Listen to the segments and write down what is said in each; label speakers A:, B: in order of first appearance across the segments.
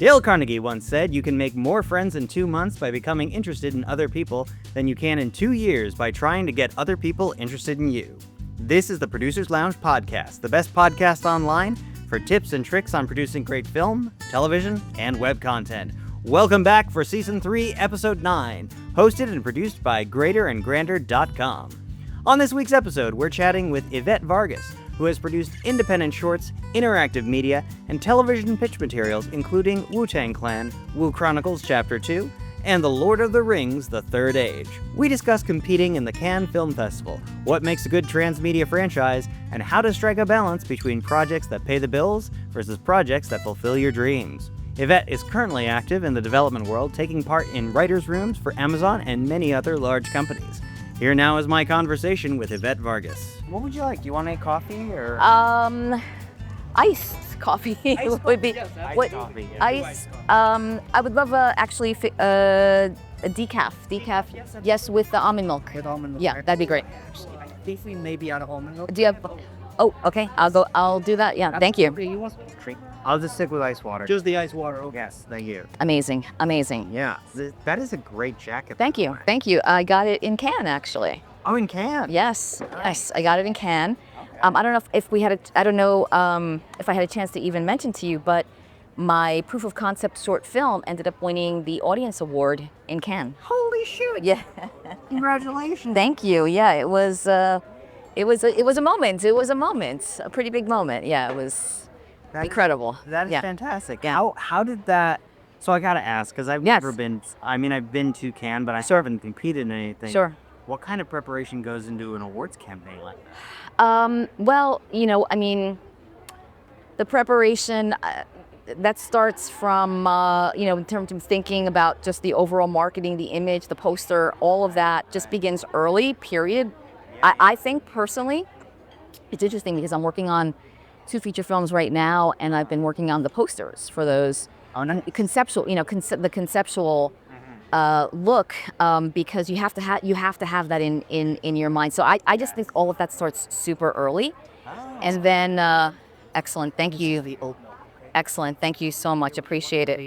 A: Dale Carnegie once said, "You can make more friends in 2 months by becoming interested in other people than you can in 2 years by trying to get other people interested in you." This is the Producers Lounge Podcast, the best podcast online for tips and tricks on producing great film, television, and web content. Welcome back for Season 3, Episode 9, hosted and produced by GreaterAndGrander.com. On this week's episode, we're chatting with Evette Vargas, who has produced independent shorts, interactive media, and television pitch materials including Wu-Tang Clan, Wu-Chronicles Chapter 2, and The Lord of the Rings, The Third Age. We discuss competing in the Cannes Film Festival, what makes a good transmedia franchise, and how to strike a balance between projects that pay the bills versus projects that fulfill your dreams. Evette is currently active in the development world, taking part in writers' rooms for Amazon and many other large companies. Here now is my conversation with Evette Vargas. What would you like? Do you want a coffee or?
B: Iced coffee would be.
A: Yes,
B: what?
A: coffee. Yeah.
B: Ice. I would love a decaf. Yes, with the almond milk.
C: With almond milk.
B: Yeah, that'd be great.
C: Briefly, maybe out of almond milk.
B: Do you have? Oh, okay. I'll do that. Yeah, thank you.
C: Okay, you want drink?
A: I'll just stick with ice water.
C: Just the ice water. Okay.
A: Yes, thank you.
B: Amazing.
A: Yeah, that is a great jacket.
B: Thank you. I got it in Cannes, actually.
A: Oh, in Cannes?
B: Yes, I got it in Cannes. I don't know if we had I don't know if I had a chance to even mention to you, but my proof of concept short film ended up winning the audience award in Cannes.
A: Holy shoot!
B: Yeah.
A: Congratulations.
B: Thank you. Yeah, it was a moment. It was a moment, a pretty big moment. Yeah, it was incredible.
A: That is
B: yeah.
A: fantastic.
B: Yeah.
A: How did that? So I gotta ask, because I've never been. I mean, I've been to Cannes, but I still haven't competed in anything.
B: Sure.
A: What kind of preparation goes into an awards campaign like that?
B: Well, the preparation that starts from in terms of thinking about just the overall marketing, the image, the poster, all of that just begins early. Period. I think personally, it's interesting because I'm working on 2 feature films right now, and I've been working on the posters for those.
A: Oh, no.
B: Conceptual, the conceptual look, because you have to have that in your mind. So I just think all of that starts super early, and then excellent. Thank you. Excellent. Thank you so much. Appreciate it.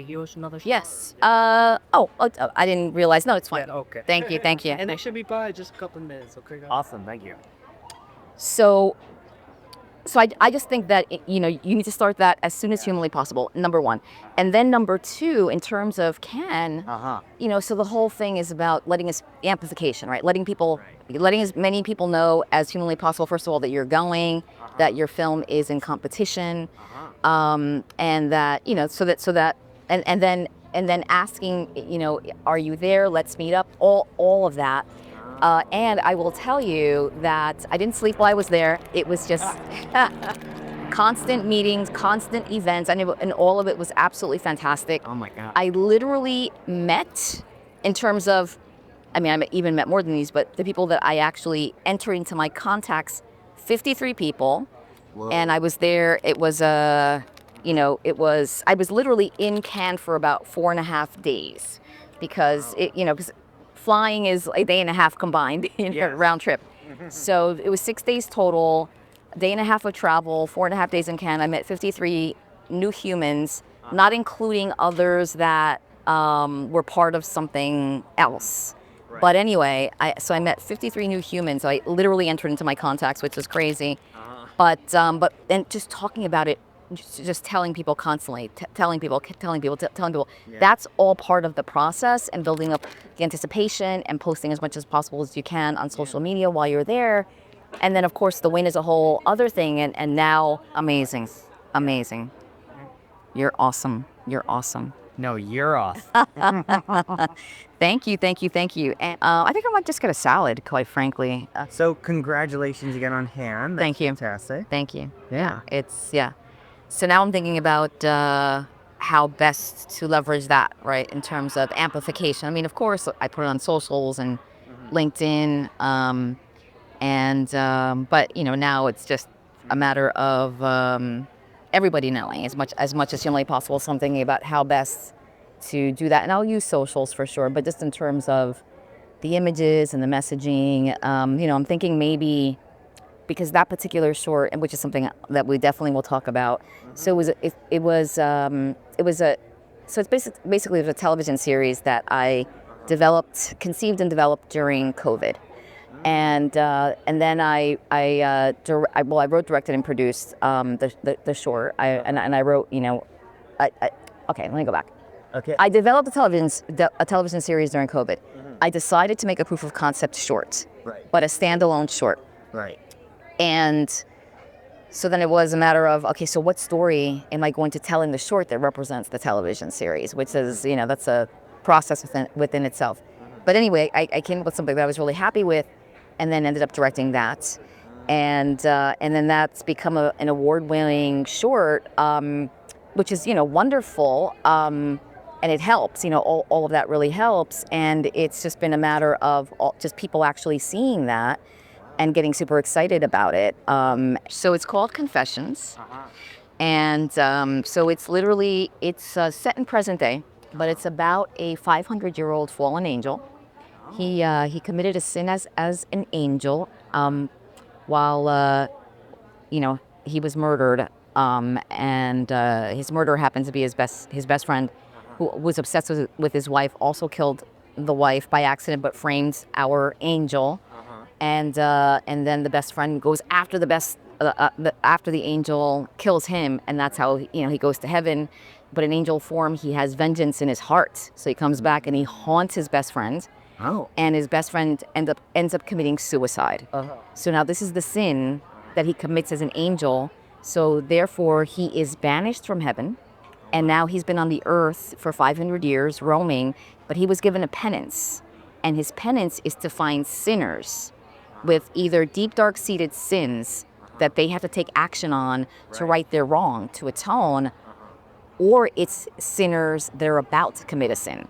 B: Yes. I didn't realize. No, it's fine.
C: Yeah, okay.
B: Than't you.
C: And it should be by just a couple of minutes. Okay.
A: Awesome. Thank you.
B: So I just think that, you need to start that as soon as humanly possible, number 1. And then number 2, in terms of Cannes, so the whole thing is about letting us, amplification, right? Letting as many people know as humanly possible, first of all, that you're going, that your film is in competition, and that, and then asking, are you there? Let's meet up, all of that. And I will tell you that I didn't sleep while I was there. It was just constant meetings, constant events, and all of it was absolutely fantastic.
A: Oh my God.
B: I literally met, in terms of, I even met more than these, but the people that I actually entered into my contacts, 53 people. Whoa. And I was there. It was I was literally in Cannes for about 4.5 days because because flying is a day and a half combined in a round trip. So it was 6 days total, a day and a half of travel, 4.5 days in Cannes. I met 53 new humans, not including others that were part of something else. Right. But anyway, I met 53 new humans. I literally entered into my contacts, which was crazy. But then just talking about it, just telling people constantly, telling people. Yeah. That's all part of the process, and building up the anticipation and posting as much as possible as you can on social media while you're there. And then, of course, the win is a whole other thing. And now, amazing. You're awesome.
A: No, you're awesome.
B: Thank you. And I think I might just get a salad, quite frankly.
A: So congratulations again on Cannes.
B: Thank you.
A: Fantastic.
B: Thank you.
A: Yeah.
B: So now I'm thinking about how best to leverage that, right, in terms of amplification. I mean, of course, I put it on socials and LinkedIn, but now it's just a matter of everybody knowing as much as humanly possible. So I'm thinking about how best to do that, and I'll use socials for sure. But just in terms of the images and the messaging, I'm thinking maybe, because that particular short, and which is something that we definitely will talk about. So it was So it's basically a television series that I conceived and developed during COVID. And then I wrote, directed, and produced the short. I wrote, okay, let me go back.
A: Okay.
B: I developed a television series during COVID. I decided to make a proof of concept short, but a standalone short.
A: Right.
B: And so then it was a matter of, okay, so what story am I going to tell in the short that represents the television series, which is, that's a process within itself. But anyway, I came up with something that I was really happy with, and then ended up directing that. And then that's become an award-winning short, which is, wonderful. And it helps, all of that really helps. And it's just been a matter of just people actually seeing that and getting super excited about it. So it's called Confessions. And so it's set in present day, but it's about a 500-year-old fallen angel. He committed a sin as an angel while, he was murdered. And his murderer happens to be his best friend, who was obsessed with his wife, also killed the wife by accident, but framed our angel. And then the best friend goes after after the angel kills him, and that's how he goes to heaven. But in angel form, he has vengeance in his heart, so he comes back and he haunts his best friend.
A: Oh.
B: And his best friend ends up committing suicide. So now this is the sin that he commits as an angel. So therefore, he is banished from heaven. And now he's been on the earth for 500 years roaming, but he was given a penance. And his penance is to find sinners with either deep, dark-seated sins that they have to take action on to right their wrong, to atone, or it's sinners that are about to commit a sin.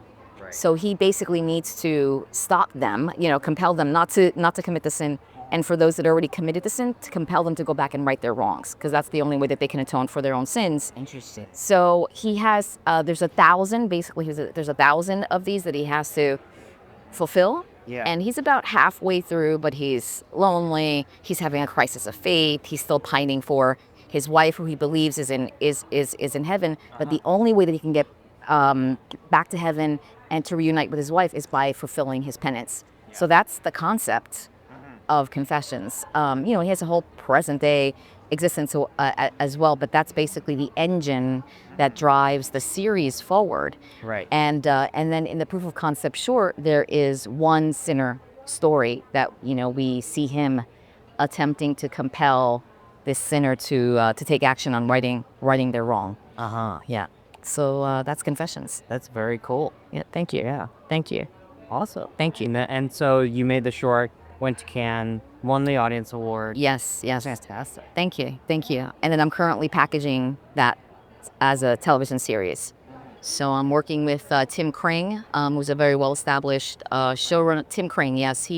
B: So he basically needs to stop them, compel them not to commit the sin. And for those that already committed the sin, to compel them to go back and right their wrongs, because that's the only way that they can atone for their own sins.
A: Interesting.
B: So he has, there's 1,000, basically, there's 1,000 of these that he has to fulfill.
A: Yeah.
B: And he's about halfway through, but he's lonely. He's having a crisis of faith. He's still pining for his wife, who he believes is in heaven. But the only way that he can get back to heaven and to reunite with his wife is by fulfilling his penance. So that's the concept of Confessions. He has a whole present day existence as well, but that's basically the engine that drives the series forward.
A: Right.
B: And then in the proof of concept short, there is one sinner story that we see him attempting to compel this sinner to take action on righting their wrong. Yeah. So that's Confessions.
A: That's very cool.
B: Yeah. Thank you.
A: Yeah.
B: Thank you.
A: Awesome.
B: Thank you.
A: And so you made the short, went to Cannes, won the audience award.
B: Yes.
A: Fantastic.
B: Thank you. And then I'm currently packaging that as a television series. So I'm working with Tim Kring, who's a very well-established showrunner. Tim Kring, yes.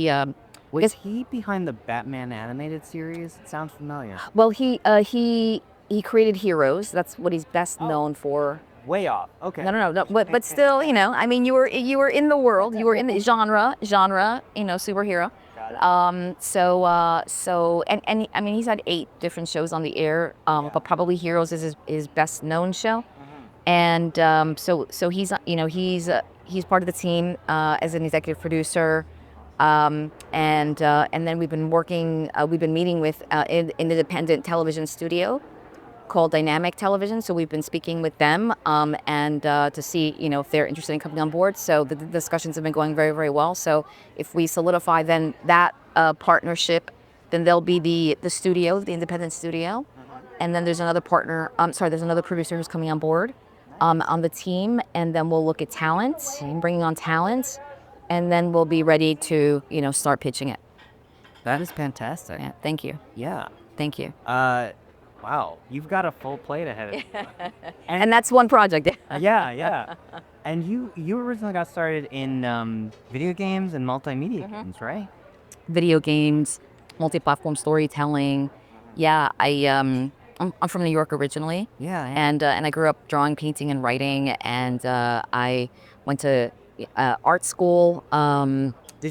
A: Was he behind the Batman animated series? It sounds familiar.
B: Well, he created Heroes. That's what he's best known for.
A: Way off. Okay.
B: No. But still, I mean, you were in the world. You were in the genre, superhero. So and I mean, he's had 8 different shows on the air, but probably Heroes is his best known show. And so he's he's part of the team as an executive producer. And then we've been meeting with an independent television studio called Dynamic Television. So we've been speaking with them and to see if they're interested in coming on board. So the discussions have been going very, very well. So if we solidify then that partnership, then there'll be the studio, the independent studio, and then there's another there's another producer who's coming on board on the team, and then we'll look at talent and bringing on talent, and then we'll be ready to start pitching it.
A: That is fantastic.
B: Yeah, thank you.
A: Yeah.
B: Thank you.
A: Wow, you've got a full plate ahead of you.
B: And that's one project.
A: Yeah. And you originally got started in video games and multimedia games, right?
B: Video games, multi-platform storytelling. Yeah, I'm from New York originally.
A: Yeah.
B: And I grew up drawing, painting, and writing. And I went to art school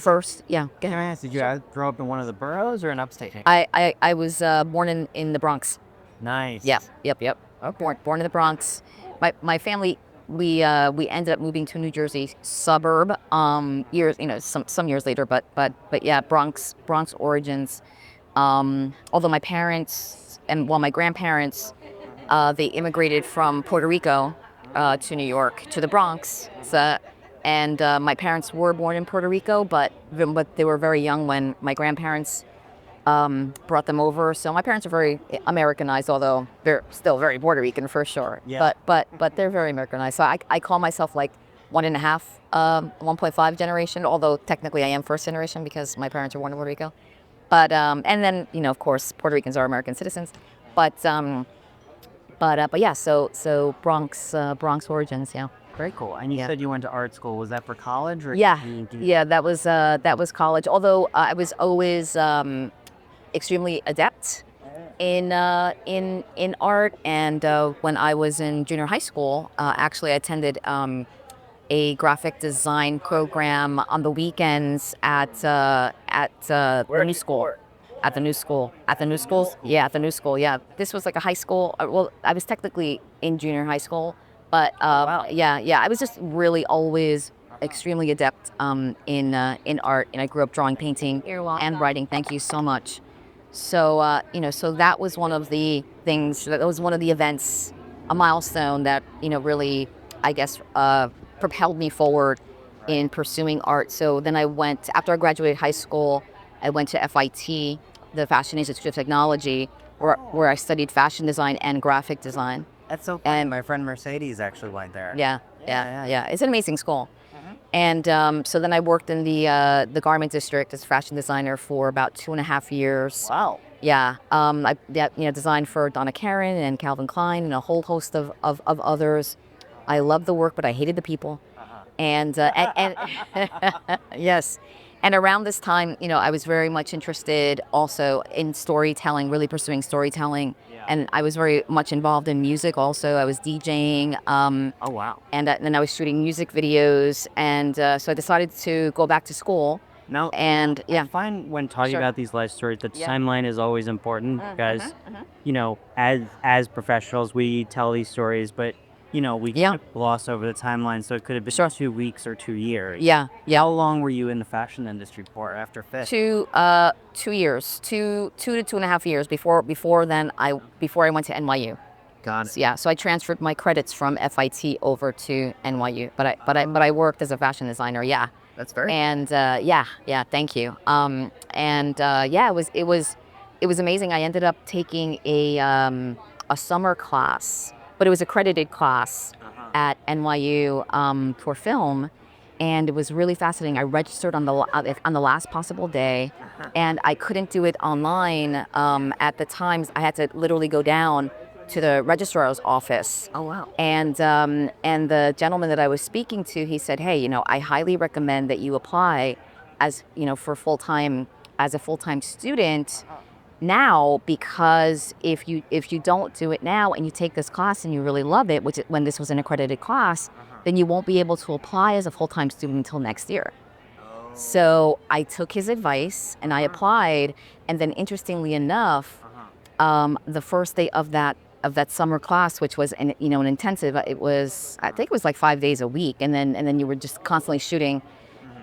B: first. Yeah.
A: Can I ask, did you grow up in one of the boroughs or in upstate?
B: I was born in the Bronx.
A: Nice.
B: Yeah. Yep.
A: Okay.
B: Born in the Bronx. My family we ended up moving to a New Jersey suburb years, some years later, but yeah, Bronx origins. Although my parents my grandparents, they immigrated from Puerto Rico to New York, to the Bronx. And my parents were born in Puerto Rico, but they were very young when my grandparents brought them over. So my parents are very Americanized, although they're still very Puerto Rican for sure.
A: Yeah.
B: But they're very Americanized. So I call myself like 1.5 generation, although technically I am first generation because my parents are born in Puerto Rico. But and then of course Puerto Ricans are American citizens. But yeah, so Bronx origins, yeah.
A: Very cool. And you said you went to art school. Was that for college or?
B: Yeah, that was college. Although I was always extremely adept in art, and when I was in junior high school, actually I attended a graphic design program on the weekends at the new school. At the new school. Yeah, at the new school. Yeah, this was like a high school. Well, I was technically in junior high school, but yeah, I was just really always extremely adept in art, and I grew up drawing, painting, and writing. Thank you so much. So so that was one of the things. That was one of the events, a milestone that really, I guess, propelled me forward in pursuing art. So then after I graduated high school, I went to FIT, the Fashion Institute of Technology, where I studied fashion design and graphic design.
A: That's so funny. And my friend Mercedes actually went there.
B: Yeah. It's an amazing school. And so then I worked in the garment district as a fashion designer for about 2.5 years.
A: Wow.
B: Yeah. I designed for Donna Karan and Calvin Klein and a whole host of others. I loved the work, but I hated the people. And yes. And around this time, I was very much interested also in storytelling, really pursuing storytelling. Yeah. And I was very much involved in music also. I was DJing.
A: Oh, wow.
B: And then I was shooting music videos. And so I decided to go back to school.
A: Now,
B: and yeah.
A: I find when talking about these life stories, the timeline is always important because, as professionals, we tell these stories, but we gloss over the timeline, so it could have been 2 weeks or 2 years.
B: Yeah.
A: How long were you in the fashion industry for after FIT?
B: 2 years, 2 to 2.5 years before I went to NYU.
A: Got it.
B: Yeah, so I transferred my credits from FIT over to NYU, but I worked as a fashion designer. Yeah.
A: That's very.
B: And thank you. It was amazing. I ended up taking a summer class. But it was a accredited class at NYU for film, and it was really fascinating. I registered on the last possible day, and I couldn't do it online at the times. I had to literally go down to the registrar's office.
A: Oh, wow.
B: And the gentleman that I was speaking to, he said, "Hey, I highly recommend that you apply as for as a full-time student." Now, because if you don't do it now and you take this class and you really love it, when this was an accredited class, then you won't be able to apply as a full-time student until next year. So I took his advice and I applied, and then interestingly enough, the first day of that summer class, which was an intensive, I think it was like 5 days a week, and then you were just constantly shooting,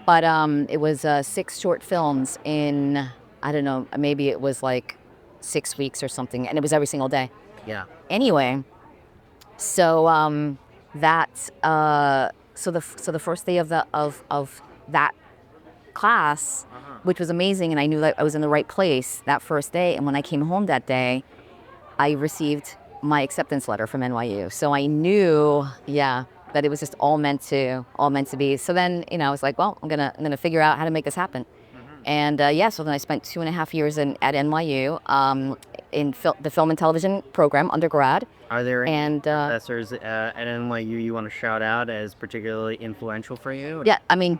B: but it was 6 short films in, I don't know, maybe it was like 6 weeks or something, and it was every single day.
A: Yeah.
B: Anyway, so so the first day of that class, which was amazing, and I knew that I was in the right place that first day. And when I came home that day, I received my acceptance letter from NYU. So I knew, that it was just all meant to be. So then, I was like, well, I'm gonna figure out how to make this happen. And so then I spent 2.5 years at NYU in the film and television program, undergrad.
A: Are there any professors at NYU you want to shout out as particularly influential for you?
B: Yeah, I mean,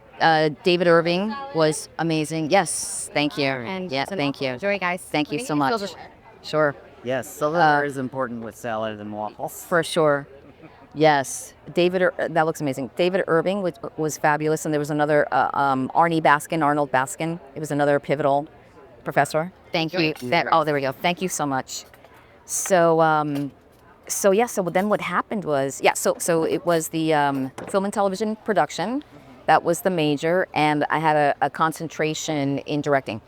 B: David Irving was amazing. Yes, thank you. And thank you.
D: Enjoy, guys.
B: Thank you so much. Sure.
A: Yes, silverware is important with salad and waffles.
B: For sure. Yes, that looks amazing. David Irving was fabulous, and there was another Arnold Baskin. It was another pivotal professor. Thank you. There we go. Thank you so much. So So then what happened was, so it was the film and television production. That was the major, and I had a concentration in directing.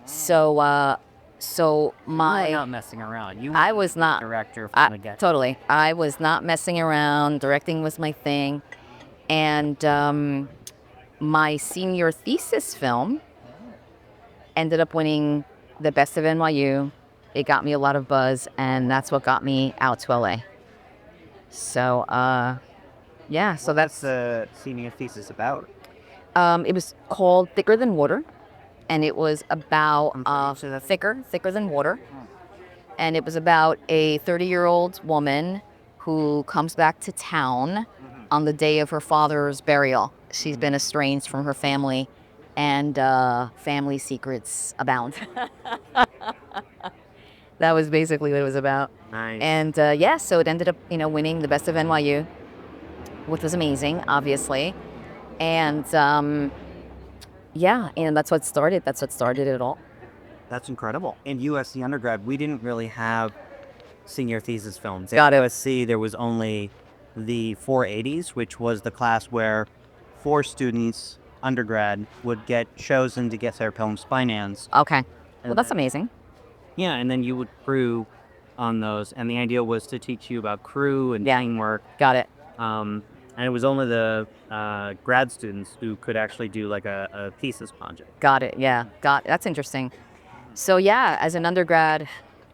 B: So
A: You're not messing around.
B: I was not
A: director from the get.
B: totally. I was not messing around. Directing was my thing, and my senior thesis film ended up winning the best of NYU. It got me a lot of buzz, and that's what got me out to LA. So so
A: That's the senior thesis about.
B: it was called Thicker Than Water, and it was about
A: So that's
B: thicker than water. And it was about a 30-year-old woman who comes back to town on the day of her father's burial. She's been estranged from her family, and family secrets abound. That was basically what it was about.
A: nice.
B: And so it ended up, winning the best of NYU, which was amazing, obviously. And and that's what started. That's what started it all.
A: That's incredible. In USC undergrad, we didn't really have senior thesis films.
B: Got it.
A: At USC, there was only the 480s, which was the class where 4 students, undergrad, would get chosen to get their films financed.
B: Okay. Well,
A: And
B: that's
A: then-
B: amazing.
A: Yeah, and then you would crew on those. And the idea was to teach you about crew and
B: Yeah.
A: teamwork.
B: Got it.
A: And it was only the grad students who could actually do like a thesis project.
B: Got it. Yeah. Got it. That's interesting. So yeah, as an undergrad,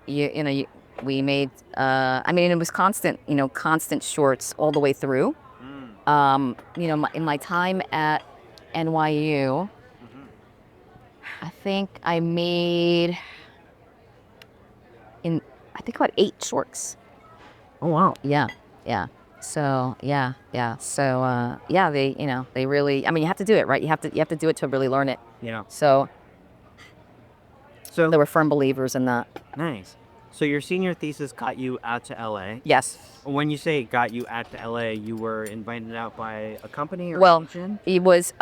B: we made. It was constant. Constant shorts all the way through. In my time at NYU, I think I made about 8 shorts.
A: Oh, wow.
B: Yeah. So they really. You have to do it, right? You have to do it to really learn it.
A: Yeah.
B: So
A: So
B: they were firm believers in that.
A: nice. So your senior thesis got you out to LA.
B: Yes.
A: When you say it got you out to LA, you were invited out by a company or
B: Well,
A: agent?
B: it was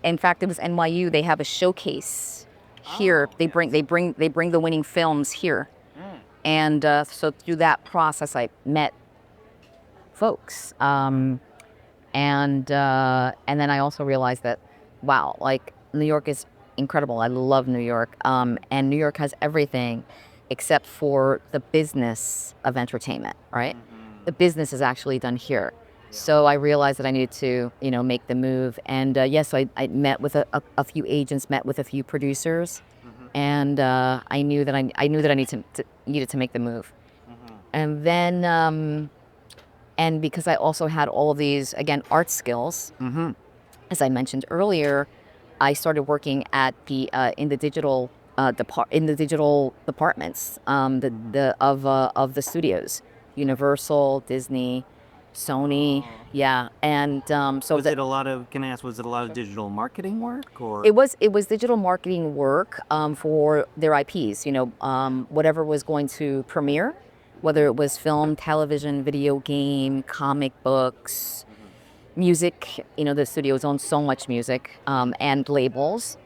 B: in fact it was NYU. They have a showcase here. They bring the winning films here. And so through that process I met folks. And then I also realized that wow, like New York is incredible. I love New York. And New York has everything except for the business of entertainment, right? The business is actually done here. So I realized that I needed to, make the move. And so I met with a few agents, met with a few producers, and I knew that I needed to make the move. And then, and because I also had all these, again, art skills, as I mentioned earlier, I started working at the in the digital departments of the studios, Universal, Disney, Sony, and so
A: Was it a lot of? Can I ask? Was it a lot of digital marketing work, or
B: it was digital marketing work for their IPs. Whatever was going to premiere, whether it was film, television, video game, comic books, music. The studios own so much music and labels.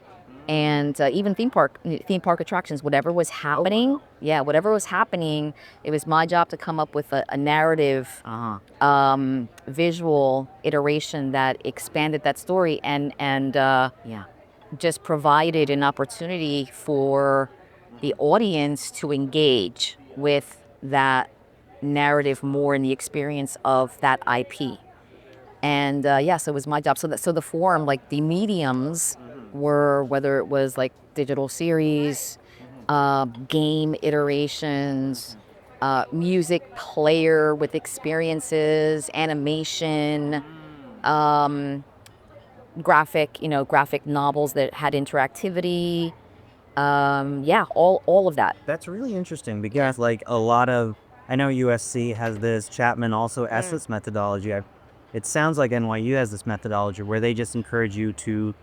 B: And even theme park attractions, whatever was happening, it was my job to come up with a narrative, visual iteration that expanded that story and just provided an opportunity for the audience to engage with that narrative more in the experience of that IP. And so it was my job. So the form, like the mediums, were whether it was like digital series, game iterations, music player with experiences, animation, graphic novels that had interactivity. All of that.
A: That's really interesting because like a lot of, I know USC has this, Chapman also has this methodology. It sounds like NYU has this methodology where they just encourage you to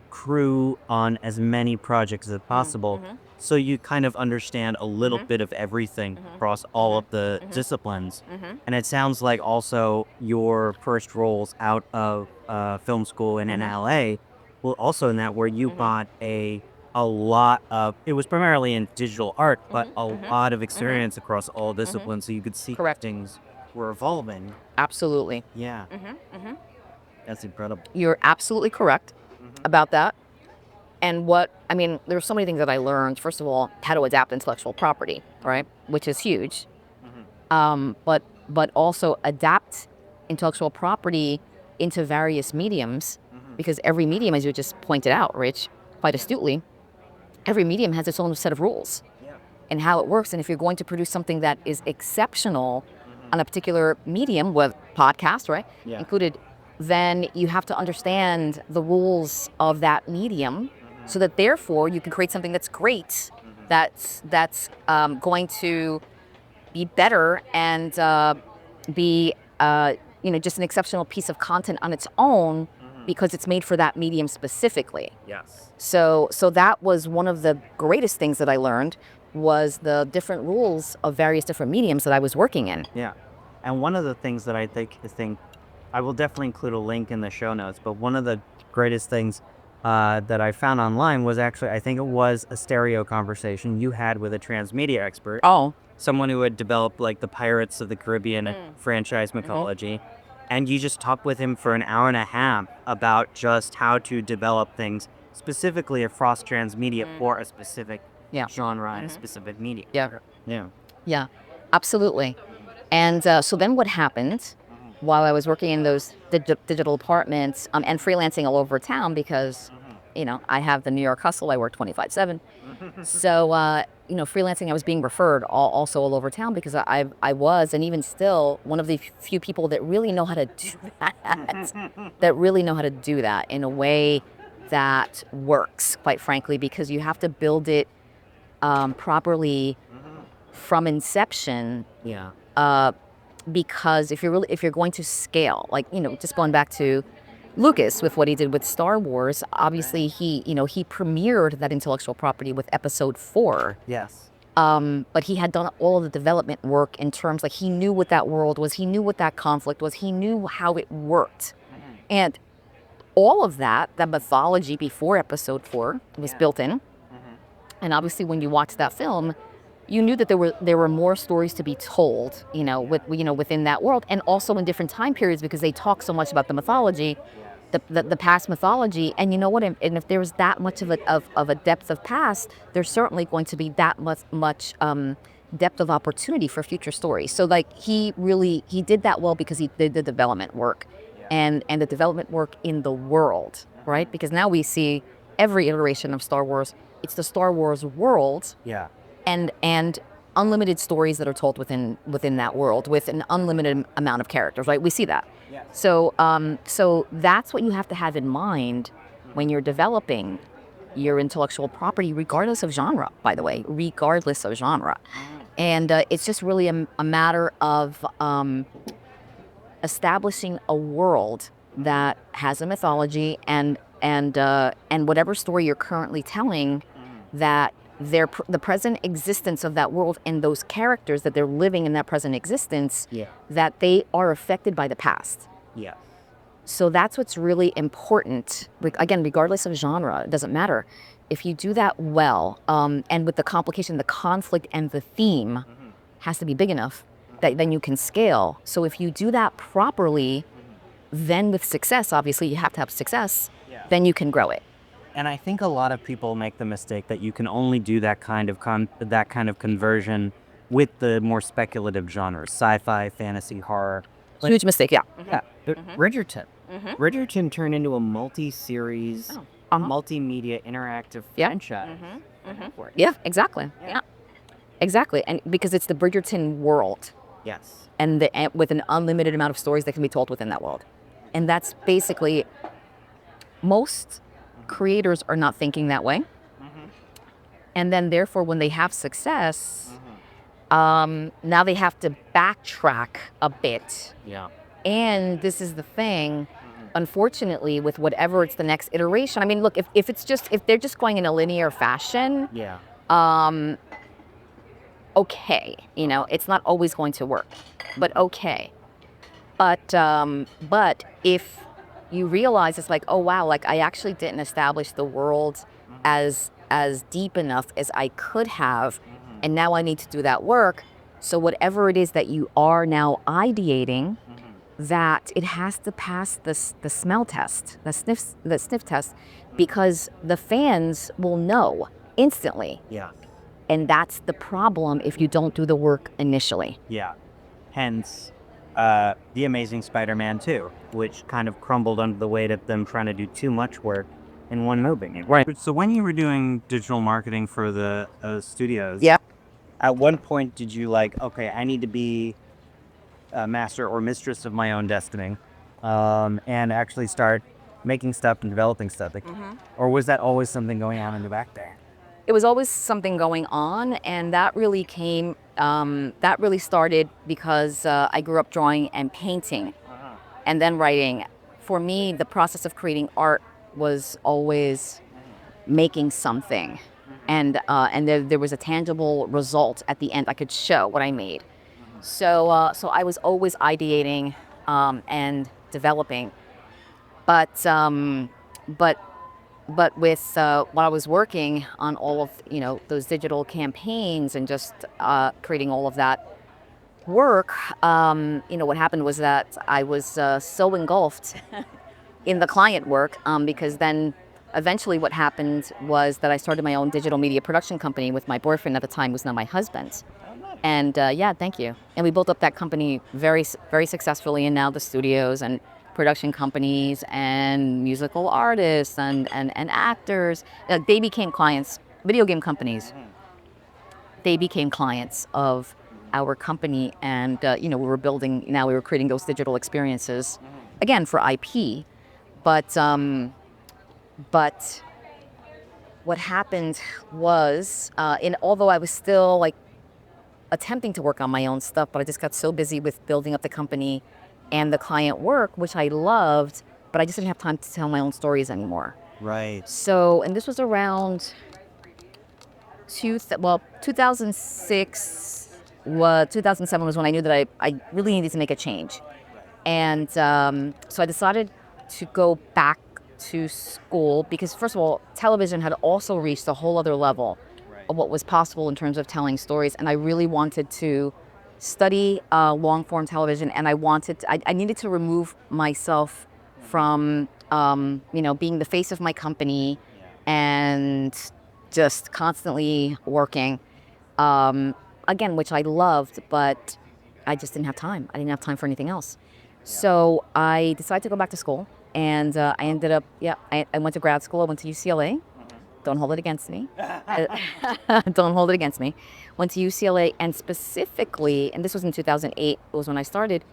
A: crew on as many projects as possible, so you kind of understand a little bit of everything across all of the disciplines. And it sounds like also your first roles out of film school and in LA, well, also in that where you bought a a lot of, it was primarily in digital art, but a lot of experience across all disciplines. So you could see
B: Correct.
A: things were evolving.
B: Absolutely.
A: Yeah. That's incredible.
B: You're absolutely correct about that. And there's so many things that I learned. First of all, how to adapt intellectual property, right? Which is huge. But also adapt intellectual property into various mediums, because every medium, as you just pointed out, Rich, quite astutely, every medium has its own set of rules and how it works. And if you're going to produce something that is exceptional on a particular medium, with podcast, right, included, then you have to understand the rules of that medium, so that therefore you can create something that's great, that's going to be better and be just an exceptional piece of content on its own, because it's made for that medium specifically.
A: Yes.
B: So that was one of the greatest things that I learned, was the different rules of various different mediums that I was working in.
A: Yeah. And one of the things that I think I will definitely include a link in the show notes, but one of the greatest things that I found online was actually, I think it was a stereo conversation you had with a transmedia expert.
B: Oh.
A: Someone who had developed like the Pirates of the Caribbean franchise mythology. And you just talked with him for an hour and a half about just how to develop things specifically across transmedia for a specific genre and a specific medium.
B: Yeah, absolutely. And so then what happened while I was working in those digital apartments and freelancing all over town, because, I have the New York hustle. I work 25/7. So, freelancing, I was being referred also all over town, because I was, and even still, one of the few people that really know how to do that, in a way that works, quite frankly, because you have to build it properly from inception. Because if you're going to scale, like, just going back to Lucas with what he did with Star Wars, obviously he premiered that intellectual property with Episode 4.
A: Yes.
B: But he had done all of the development work in terms, like, he knew what that world was, he knew what that conflict was, he knew how it worked. And all of that mythology before Episode 4 was built in. And obviously when you watch that film, you knew that there were more stories to be told, within that world, and also in different time periods, because they talk so much about the mythology, the past mythology. And you know what? And if there's that much of a depth of past, there's certainly going to be that much depth of opportunity for future stories. So, like, he did that well, because he did the development work, and the development work in the world, right? Because now we see every iteration of Star Wars, it's the Star Wars world.
A: Yeah.
B: And unlimited stories that are told within that world, with an unlimited amount of characters, right? We see that.
A: Yes.
B: So that's what you have to have in mind when you're developing your intellectual property, regardless of genre, by the way, regardless of genre. And it's just really a matter of establishing a world that has a mythology, and whatever story you're currently telling, that the present existence of that world and those characters that they're living in that present existence, that they are affected by the past.
A: Yeah.
B: So that's what's really important. Again, regardless of genre, it doesn't matter. If you do that well, and with the complication, the conflict, and the theme has to be big enough that then you can scale. So if you do that properly, then with success, obviously you have to have success, then you can grow it.
A: And I think a lot of people make the mistake that you can only do that kind of conversion with the more speculative genres, sci-fi, fantasy, horror.
B: Huge mistake, yeah.
A: Yeah. But Bridgerton turned into a multi-series, multimedia interactive franchise.
B: Yeah, exactly. Yeah, exactly. And because it's the Bridgerton world.
A: Yes.
B: And with an unlimited amount of stories that can be told within that world. And that's basically, most creators are not thinking that way. And then therefore, when they have success, now they have to backtrack a bit.
A: Yeah.
B: And this is the thing, unfortunately, with whatever it's the next iteration. I mean, look, if they're just going in a linear fashion, okay, it's not always going to work, but okay. But if you realize, it's like, oh wow, like, I actually didn't establish the world as as deep enough as I could have, and now I need to do that work. So whatever it is that you are now ideating, that it has to pass the smell test, the sniff test, because the fans will know instantly.
A: Yeah.
B: And that's the problem if you don't do the work initially.
A: Yeah. Hence, The Amazing Spider-Man 2, which kind of crumbled under the weight of them trying to do too much work in one movie. Right. So when you were doing digital marketing for the studios,
B: Yep.
A: at one point did you like, okay, I need to be a master or mistress of my own destiny, and actually start making stuff and developing stuff? Like, or was that always something going on in the back there?
B: It was always something going on, and that really started because I grew up drawing and painting and then writing. For me, the process of creating art was always making something, and there was a tangible result at the end. I could show what I made. So I was always ideating and developing, but with while I was working on all of those digital campaigns and just creating all of that work, what happened was that I was so engulfed in the client work, because then eventually what happened was that I started my own digital media production company with my boyfriend at the time, who's now my husband. And yeah, thank you. And we built up that company very, very successfully, and now the studios and production companies and musical artists and actors, they became clients. Video game companies, they became clients of our company, and we were creating those digital experiences again for IP. But what happened was, although I was still like attempting to work on my own stuff, but I just got so busy with building up the company and the client work, which I loved, but I just didn't have time to tell my own stories anymore.
A: Right.
B: So, and this was around 2006, 2007 was when I knew that I really needed to make a change. And so I decided to go back to school because, first of all, television had also reached a whole other level of what was possible in terms of telling stories. And I really wanted to study long-form television, and I needed to remove myself from, being the face of my company and just constantly working, again, which I loved, but I just didn't have time. I didn't have time for anything else. So I decided to go back to school, and I ended up, I went to grad school. I went to UCLA. Don't hold it against me. Don't hold it against me. Went to UCLA, and specifically, and this was in 2008, was when I started,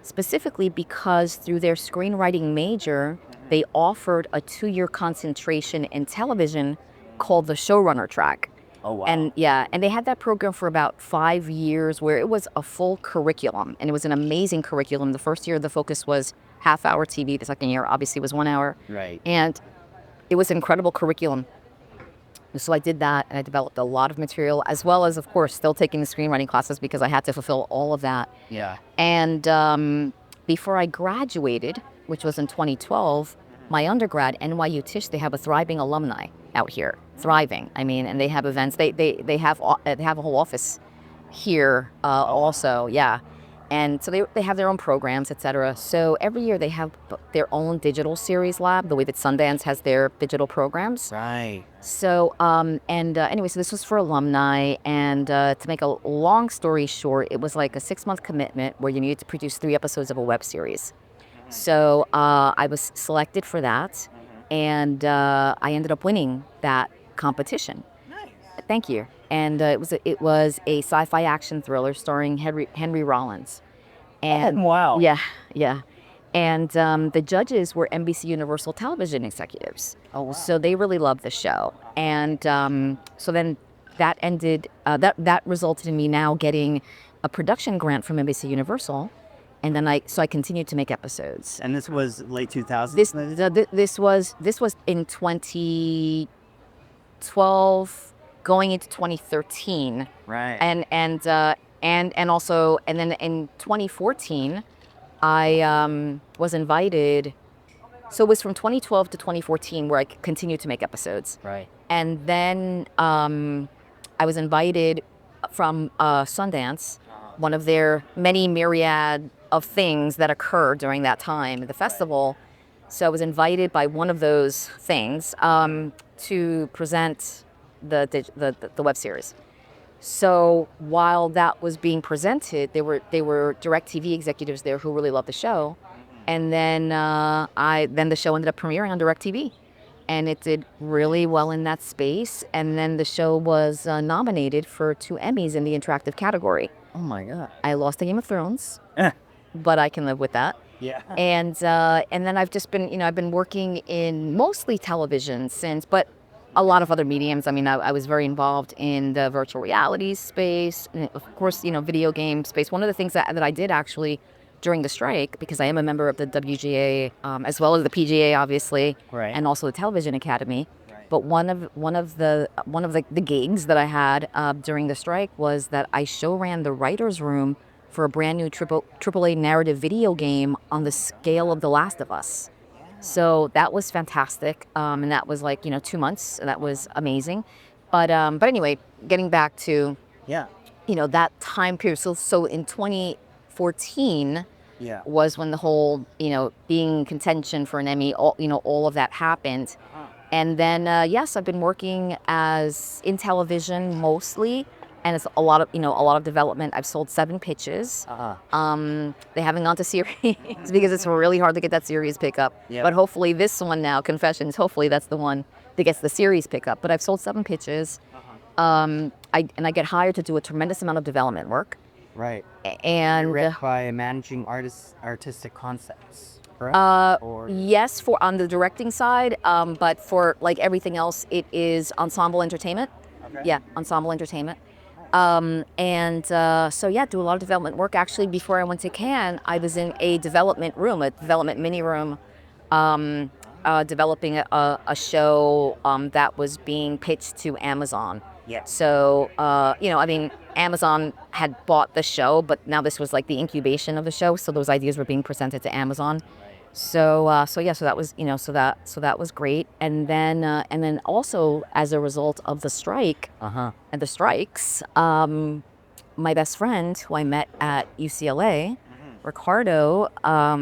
B: specifically because through their screenwriting major, they offered a 2-year concentration in television called the showrunner track.
A: Oh, wow.
B: And they had that program for about 5 years where it was a full curriculum, and it was an amazing curriculum. The first year, the focus was half-hour TV. The second year, obviously, was 1 hour.
A: Right.
B: And it was an incredible curriculum. So I did that, and I developed a lot of material, as well as, of course, still taking the screenwriting classes because I had to fulfill all of that.
A: Yeah.
B: And before I graduated, which was in 2012, my undergrad, NYU Tisch, they have a thriving alumni out here. Thriving. I mean, and they have events. They have a whole office here also. Yeah. And so they have their own programs, etc. So every year they have their own digital series lab, the way that Sundance has their digital programs.
A: Right.
B: So, anyway, so this was for alumni. And to make a long story short, it was like a 6-month commitment where you needed to produce 3 episodes of a web series. So I was selected for that. And I ended up winning that competition.
A: Nice.
B: Thank you. And it was a sci-fi action thriller starring Henry Rollins. And
A: wow.
B: Yeah. And the judges were NBC Universal Television executives.
A: Oh, wow.
B: So they really loved the show. And so then that ended, that resulted in me now getting a production grant from NBC Universal. And then I continued to make episodes.
A: And this was late 2000s?
B: This was in 2012, going into 2013.
A: Right.
B: And also then in 2014, I was invited. So it was from 2012 to 2014 where I continued to make episodes.
A: Right.
B: And then I was invited from Sundance, one of their many myriad of things that occurred during that time at the festival. So I was invited by one of those things to present the web series. So while that was being presented, there were DirecTV executives there who really loved the show, and then then the show ended up premiering on DirecTV, and it did really well in that space. And then the show was nominated for 2 Emmys in the interactive category.
A: Oh my God.
B: I lost to Game of Thrones, but I can live with that.
A: Yeah.
B: And then I've just been, I've been working in mostly television since, but a lot of other mediums. I mean, I was very involved in the virtual reality space, and of course, video game space. One of the things that I did actually during the strike, because I am a member of the WGA, as well as the PGA, obviously,
A: Right.
B: and also the Television Academy. Right. But one of the gigs that I had during the strike was that I show ran the writers' room for a brand new AAA narrative video game on the scale of The Last of Us. So that was fantastic, and that was like 2 months. And that was amazing, but anyway, getting back to that time period. So in 2014 was when the whole being in contention for an Emmy, all of that happened, and then yes, I've been working in television mostly. And it's a lot of development. I've sold 7 pitches. They haven't gone to series because it's really hard to get that series pickup. Yep. But hopefully this one now, Confessions, hopefully that's the one that gets the series pickup. But I've sold 7 pitches. I get hired to do a tremendous amount of development work.
A: Right.
B: And
A: you're read by managing artistic concepts, correct?
B: Yes, on the directing side, but for like everything else, it is ensemble entertainment. Okay. Yeah, ensemble entertainment. So do a lot of development work. Actually, before I went to Cannes, I was in a development mini room, developing a show that was being pitched to Amazon. Yeah. So, Amazon had bought the show, but now this was like the incubation of the show. So those ideas were being presented to Amazon. So that was, so that was great. And then also as a result of the strike and the strikes, my best friend who I met at UCLA, Ricardo,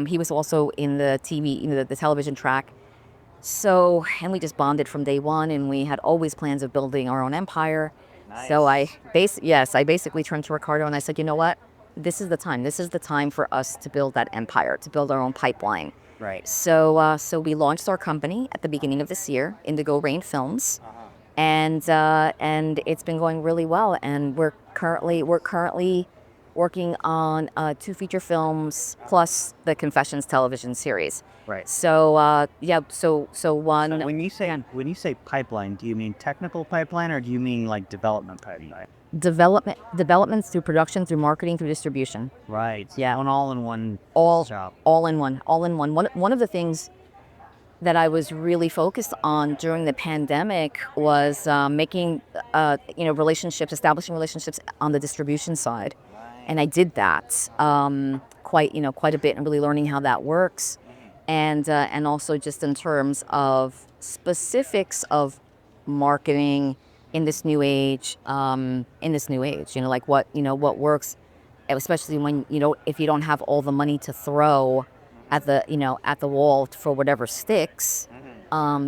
B: he was also in the TV, the television track. So, and we just bonded from day one, and we had always plans of building our own empire. Nice. So I basically turned to Ricardo and I said, you know what? This is the time. This is the time for us to build that empire, to build our own pipeline. Right. So we launched our company at the beginning of this year, Indigo Rain Films, and it's been going really well. And we're currently working on 2 feature films plus the Confessions television series. Right. So one. So
A: when you say pipeline, do you mean technical pipeline or do you mean like development pipeline?
B: Development through production, through marketing, through distribution.
A: Right.
B: Yeah.
A: All in one job.
B: All in one. One of the things that I was really focused on during the pandemic was making establishing relationships on the distribution side, and I did that quite a bit, and really learning how that works, and also just in terms of specifics of marketing in this new age, like what works, especially when if you don't have all the money to throw at the wall for whatever sticks,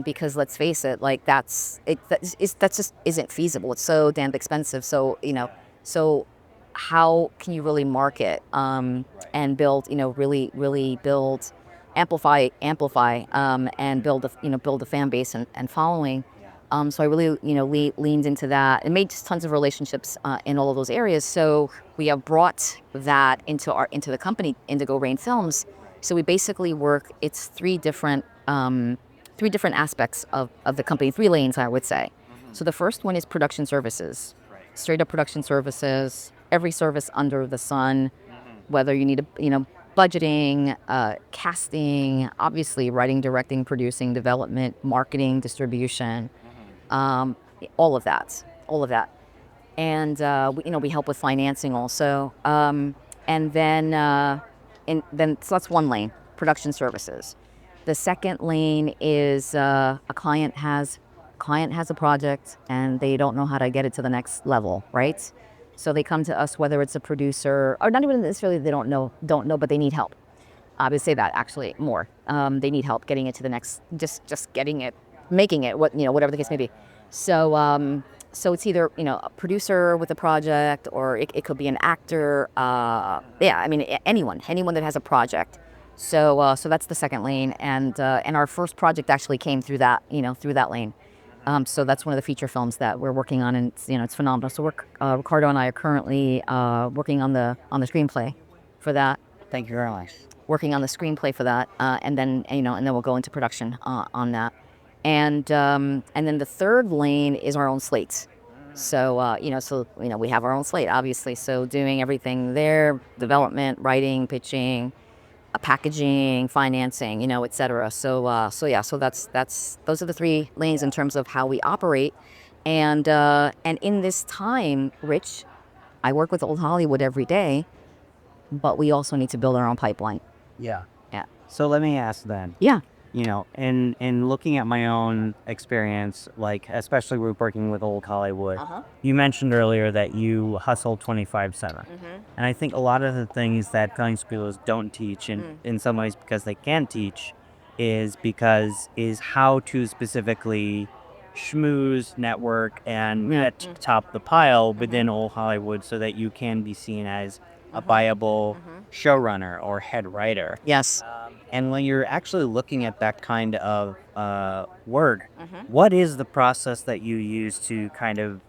B: because let's face it, like that just isn't feasible. It's so damn expensive. So how can you really market and build, really build, amplify, and build a fan base and following. So I really, leaned into that and made just tons of relationships in all of those areas. So we have brought that into the company, Indigo Rain Films. So we basically work. It's 3 different aspects of the company, 3 lanes, I would say. So the first one is production services, straight up production services. Every service under the sun, whether you need budgeting, casting, obviously writing, directing, producing, development, marketing, distribution. All of that, and we help with financing also, and then so that's one lane, production services. The second lane is a client has client has a project and they don't know how to get it to the next level, right? So they come to us, whether it's a producer or not even necessarily they don't know, but they need help. I would say that actually more. They need help getting it to the next, just getting it, making it, whatever the case may be. So so it's either a producer with a project, or it could be an actor. Anyone that has a project. So that's the second lane, and our first project actually came through that lane. So that's one of the feature films that we're working on, and it's phenomenal. So Ricardo and I are currently working on the screenplay for that.
A: Thank you very much.
B: Working on the screenplay for that, and then we'll go into production on that. And then the third lane is our own slate. So we have our own slate, obviously. So doing everything there: development, writing, pitching, packaging, financing, etc. So those are the three lanes in terms of how we operate. And in this time, Rich, I work with Old Hollywood every day, but we also need to build our own pipeline.
A: Yeah.
B: Yeah.
A: So let me ask then.
B: Yeah.
A: In looking at my own experience, like especially with working with Old Hollywood, you mentioned earlier that you hustle 24/7. And I think a lot of the things that film schools don't teach, in some ways because they can't teach, is how to specifically schmooze, network, and get to the top of the pile within Old Hollywood so that you can be seen as a viable showrunner or head writer.
B: Yes.
A: And when you're actually looking at that kind of work, what is the process that you use to kind of,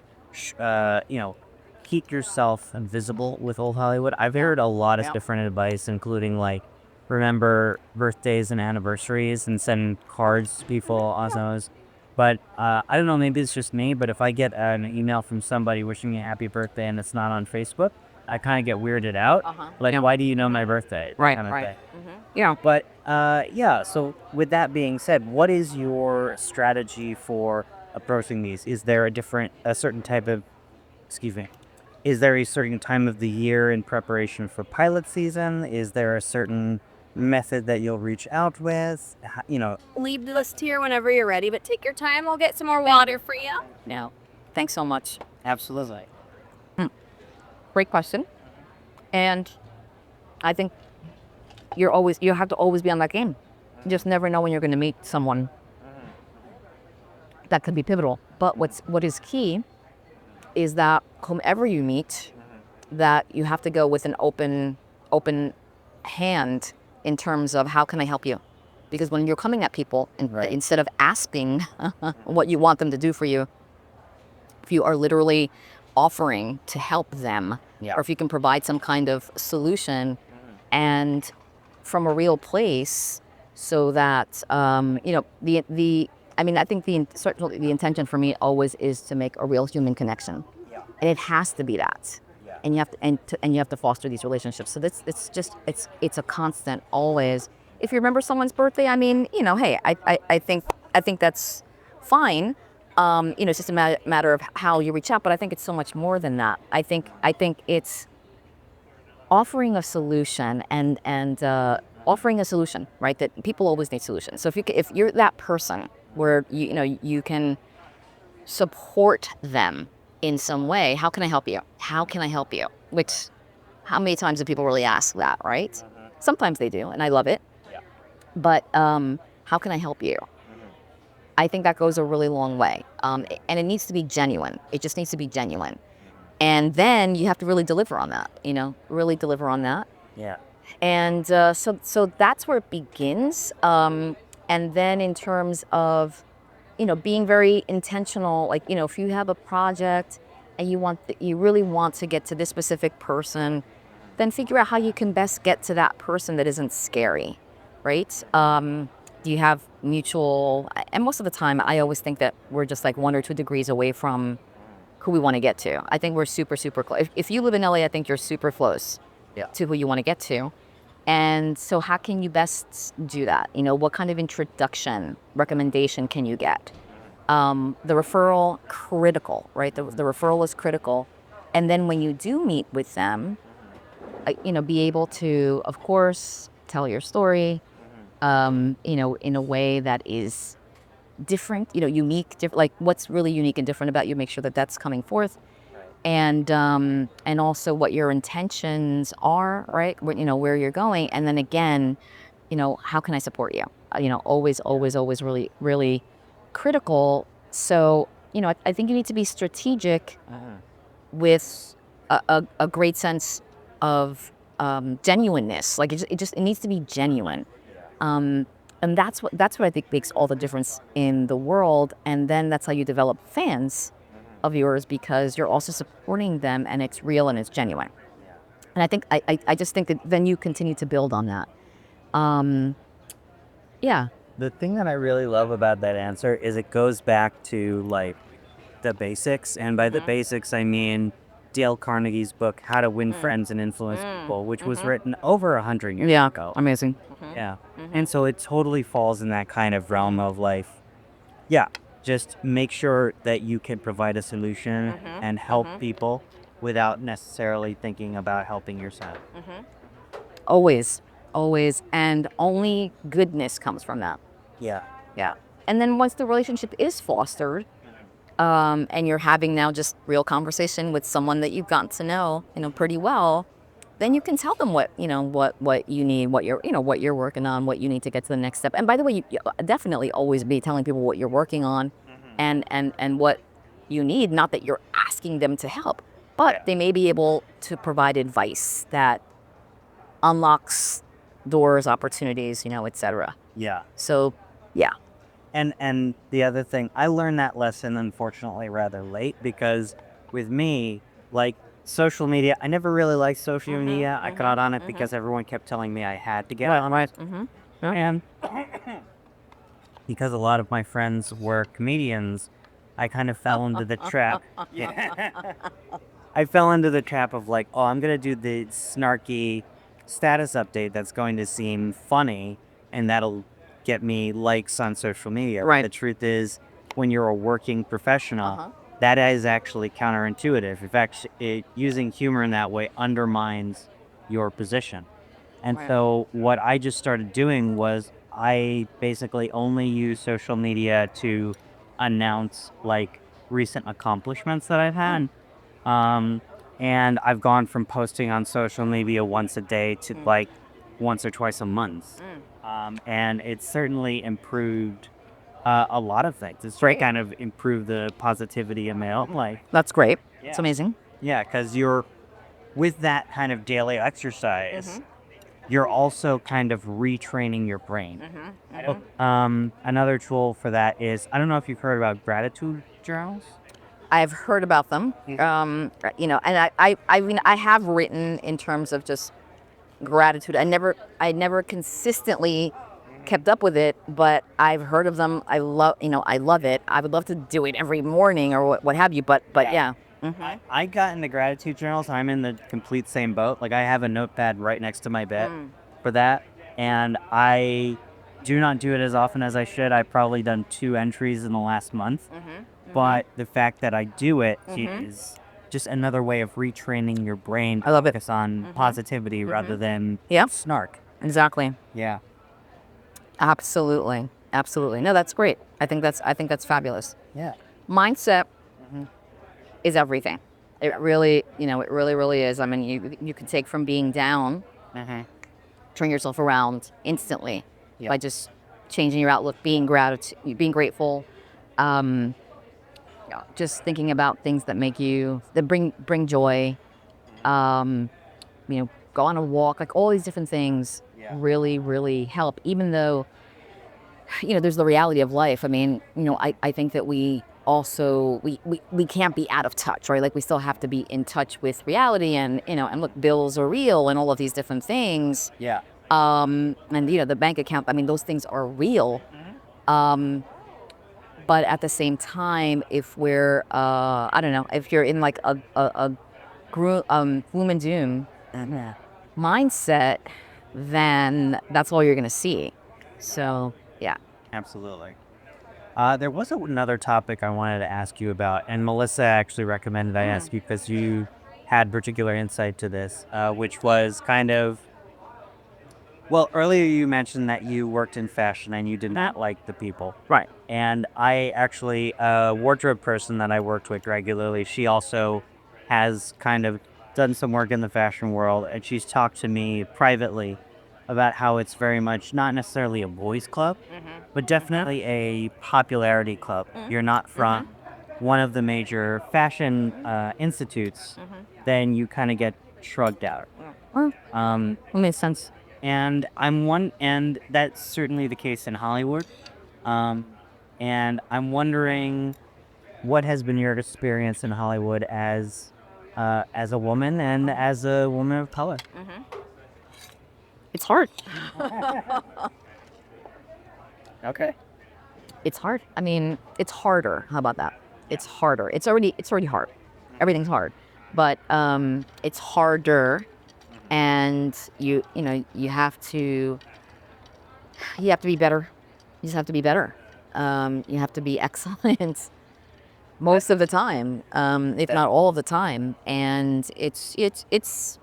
A: keep yourself visible with Old Hollywood? I've heard a lot of different advice, including like, remember birthdays and anniversaries and send cards to people on those. But I don't know, maybe it's just me, but if I get an email from somebody wishing me a happy birthday and it's not on Facebook, I kind of get weirded out. Like, why do you know my birthday?
B: Right,
A: kind of
B: right.
A: thing. Yeah. But, so with that being said, what is your strategy for approaching these? Is there is there a certain time of the year in preparation for pilot season? Is there a certain method that you'll reach out with?
D: Leave the list here whenever you're ready, but take your time. I'll get some more water for you.
B: No. Thanks so much.
A: Absolutely.
B: Great question. And I think you have to always be on that game. You just never know when you're going to meet someone that could be pivotal. But what is key is that whomever you meet, that you have to go with an open hand in terms of how can I help you? Because when you're coming at people, instead of asking what you want them to do for you, if you are literally offering to help them, or if you can provide some kind of solution and from a real place, so that I think certainly the intention for me always is to make a real human connection, and it has to be that, and you have to foster these relationships. So it's a constant always. If you remember someone's birthday, hey, I think that's fine. It's just a matter of how you reach out, but I think it's so much more than that. I think it's offering a solution and offering a solution, right? That people always need solutions. So if you're that person where you can support them in some way, how can I help you? How can I help you? Which, how many times do people really ask that, right? Sometimes they do, and I love it. But how can I help you? I think that goes a really long way. And it needs to be genuine. It just needs to be genuine. And then you have to really deliver on that, really deliver on that.
A: Yeah.
B: And so that's where it begins. And then in terms of, being very intentional, like, if you have a project and you really want to get to this specific person, then figure out how you can best get to that person that isn't scary, right? Do you have mutual, and most of the time, I always think that we're just like 1 or 2 degrees away from who we want to get to. I think we're super, super close. If you live in LA, I think you're super close to who you want to get to. And so how can you best do that? What kind of introduction, recommendation can you get? The referral, critical, right? The referral is critical. And then when you do meet with them, be able to, of course, tell your story, in a way that is different, unique, like what's really unique and different about you, make sure that that's coming forth. And also what your intentions are, right? Where you're going. And then again, how can I support you? Always, always, always really, really critical. So, I think you need to be strategic with a great sense of genuineness. Like it needs to be genuine. And that's what I think makes all the difference in the world. And then that's how you develop fans of yours, because you're also supporting them and it's real and it's genuine. And I think I just think that then you continue to build on that. Yeah.
A: The thing that I really love about that answer is it goes back to like the basics. And by the basics, I mean Dale Carnegie's book, How to Win Friends and Influence People, which was written over 100 years ago.
B: Amazing.
A: Yeah. And so it totally falls in that kind of realm of life. Yeah. Just make sure that you can provide a solution and help people without necessarily thinking about helping yourself.
B: Always. And only goodness comes from that.
A: Yeah.
B: Yeah. And then once the relationship is fostered, and you're having now just real conversation with someone that you've gotten to know, pretty well, then you can tell them what you need, what you're working on, what you need to get to the next step. And by the way, you definitely always be telling people what you're working on and what you need. Not that you're asking them to help, but they may be able to provide advice that unlocks doors, opportunities, etc.
A: Yeah.
B: So, yeah.
A: And the other thing, I learned that lesson, unfortunately, rather late, because with me, like, social media, I never really liked social media. I got on it because everyone kept telling me I had to get on it. And because a lot of my friends were comedians, I kind of fell into the trap. I fell into the trap of like, oh, I'm going to do the snarky status update that's going to seem funny, and that'll get me likes on social media.
B: Right.
A: The truth is, when you're a working professional, that is actually counterintuitive. In fact, using humor in that way undermines your position. And so what I just started doing was I basically only use social media to announce like recent accomplishments that I've had. And I've gone from posting on social media once a day to like once or twice a month. And it's certainly improved a lot of things. It's kind of improved the positivity of my own life.
B: That's great.
A: Yeah.
B: It's amazing.
A: Yeah, because you're with that kind of daily exercise, you're also kind of retraining your brain. Another tool for that is, I don't know if you've heard about gratitude journals.
B: I've heard about them. And I have written in terms of just gratitude. I never consistently kept up with it, but I've heard of them. I love it. I would love to do it every morning or what have you, but yeah.
A: I got into gratitude journals. I'm in the complete same boat. Like, I have a notepad right next to my bed for that, and I do not do it as often as I should. I've probably done 2 entries in the last month, but the fact that I do it is just another way of retraining your brain to focus on positivity rather than snark.
B: Exactly.
A: Yeah.
B: Absolutely. No, that's great. I think that's fabulous.
A: Yeah.
B: Mindset is everything. It really is. I mean, you can take from being down, turn yourself around instantly by just changing your outlook, being grateful, just thinking about things that bring joy. Go on a walk, like all these different things really, really help. Even though, there's the reality of life. I mean, I think that we also, we can't be out of touch, right? Like we still have to be in touch with reality and, and look, bills are real and all of these different things.
A: Yeah.
B: And, the bank account, I mean, those things are real. But at the same time, if we're, I don't know, if you're in like a gloom and doom mindset, then that's all you're going to see. So, yeah.
A: Absolutely. There was another topic I wanted to ask you about, and Melissa actually recommended I ask you because you had particular insight to this, which was kind of Well, earlier you mentioned that you worked in fashion and you did not like the people.
E: Right.
A: And I actually, a wardrobe person that I worked with regularly, she also has kind of done some work in the fashion world, and she's talked to me privately about how it's very much not necessarily a boys' club, but definitely a popularity club. You're not from one of the major fashion institutes, then you kind of get shrugged out.
B: That makes sense.
A: And and that's certainly the case in Hollywood. And I'm wondering what has been your experience in Hollywood as a woman and as a woman of color.
B: It's hard.
A: Okay.
B: It's hard. I mean, it's harder. How about that? It's harder. It's already hard. Everything's hard, but it's harder, and you have to be better. You just have to be better. You have to be excellent most of the time, if not all of the time, and it's just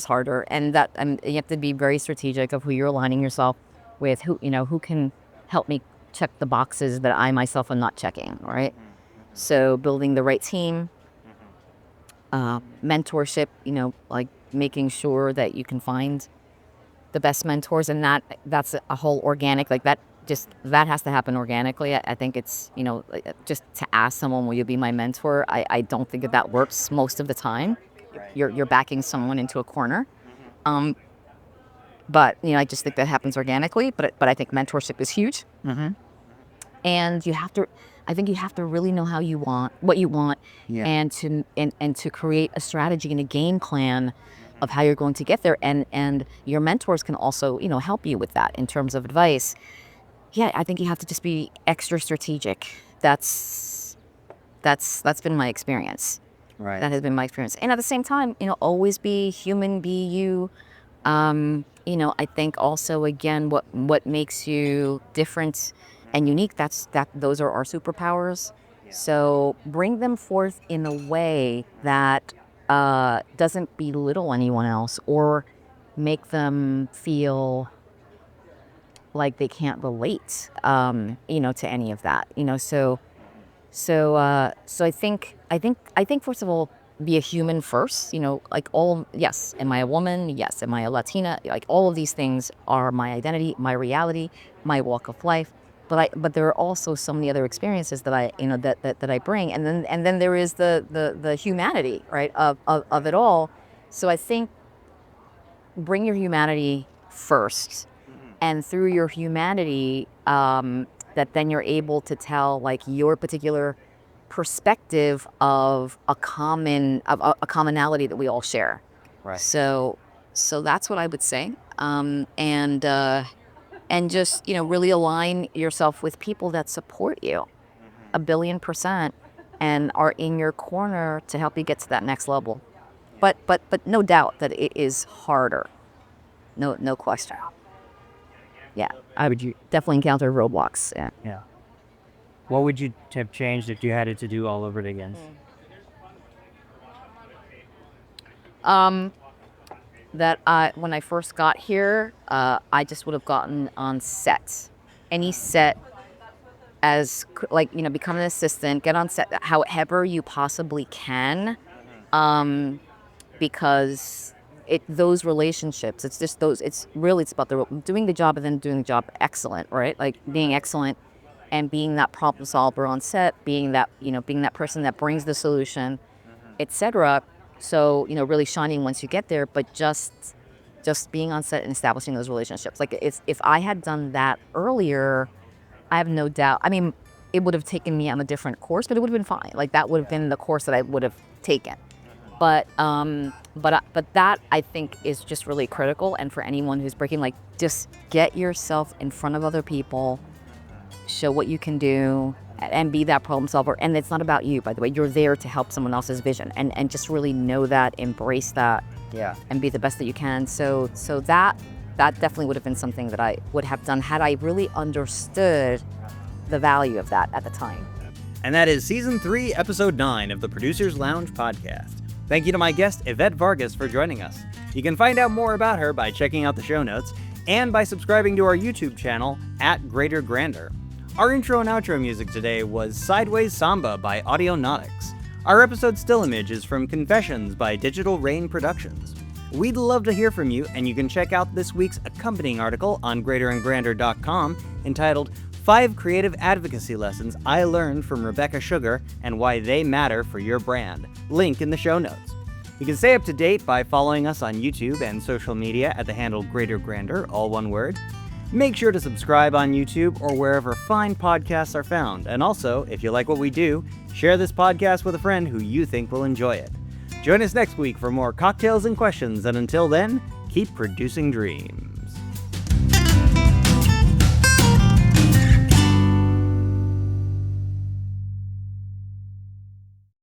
B: harder, and that you have to be very strategic of who you're aligning yourself with, who can help me check the boxes that I myself am not checking, right? So building the right team, mentorship, like making sure that you can find the best mentors, and that's a whole organic, like that has to happen organically. I think it's, just to ask someone, will you be my mentor? I don't think that works most of the time. You're backing someone into a corner. But, I just think that happens organically, but I think mentorship is huge. And I think you have to really know what you want, and to create a strategy and a game plan of how you're going to get there. And your mentors can also, help you with that in terms of advice. Yeah, I think you have to just be extra strategic. That's been my experience.
A: Right.
B: That has been my experience. And at the same time, always be human, be you. I think also, again, what makes you different and unique, those are our superpowers. So bring them forth in a way that doesn't belittle anyone else or make them feel like they can't relate, to any of that. So I think first of all, be a human first. Yes, am I a woman? Yes, am I a Latina? Like all of these things are my identity, my reality, my walk of life. But there are also so many other experiences that I bring, and then there is the humanity, right, of it all. So I think bring your humanity first, and through your humanity, that then you're able to tell like your particular perspective of a commonality that we all share.
A: Right.
B: So that's what I would say. And just, really align yourself with people that support you 1,000,000,000% and are in your corner to help you get to that next level. But no doubt that it is harder. No question. Yeah, I would definitely encounter roadblocks. Yeah.
A: Yeah. What would you have changed if you had it to do all over it again?
B: That when I first got here, I just would have gotten on set. Any set as, become an assistant, get on set however you possibly can, because those relationships, it's about doing the job and then doing the job excellent, right? Like being excellent and being that problem solver on set, being that person that brings the solution, etc. So, really shining once you get there, but just being on set and establishing those relationships. Like if I had done that earlier, I have no doubt. I mean, it would have taken me on a different course, but it would have been fine. Like that would have been the course that I would have taken. But that I think is just really critical. And for anyone who's breaking, like just get yourself in front of other people, show what you can do, and be that problem solver. And it's not about you, by the way. You're there to help someone else's vision, and just really know that, embrace that, and be the best that you can. So that definitely would have been something that I would have done had I really understood the value of that at the time.
A: And that is Season 3, Episode 9 of the Producers Lounge podcast. Thank you to my guest, Evette Vargas, for joining us. You can find out more about her by checking out the show notes and by subscribing to our YouTube channel @GreaterGrander. Our intro and outro music today was Sideways Samba by Audionautix. Our episode still image is from Confessions by Digital Rain Productions. We'd love to hear from you, and you can check out this week's accompanying article on greaterandgrander.com entitled 5 Creative Advocacy Lessons I Learned from Rebecca Sugar and Why They Matter for Your Brand. Link in the show notes. You can stay up to date by following us on YouTube and social media at the handle greatergrander, all one word. Make sure to subscribe on YouTube or wherever fine podcasts are found. And also, if you like what we do, share this podcast with a friend who you think will enjoy it. Join us next week for more cocktails and questions, and until then, keep producing dreams.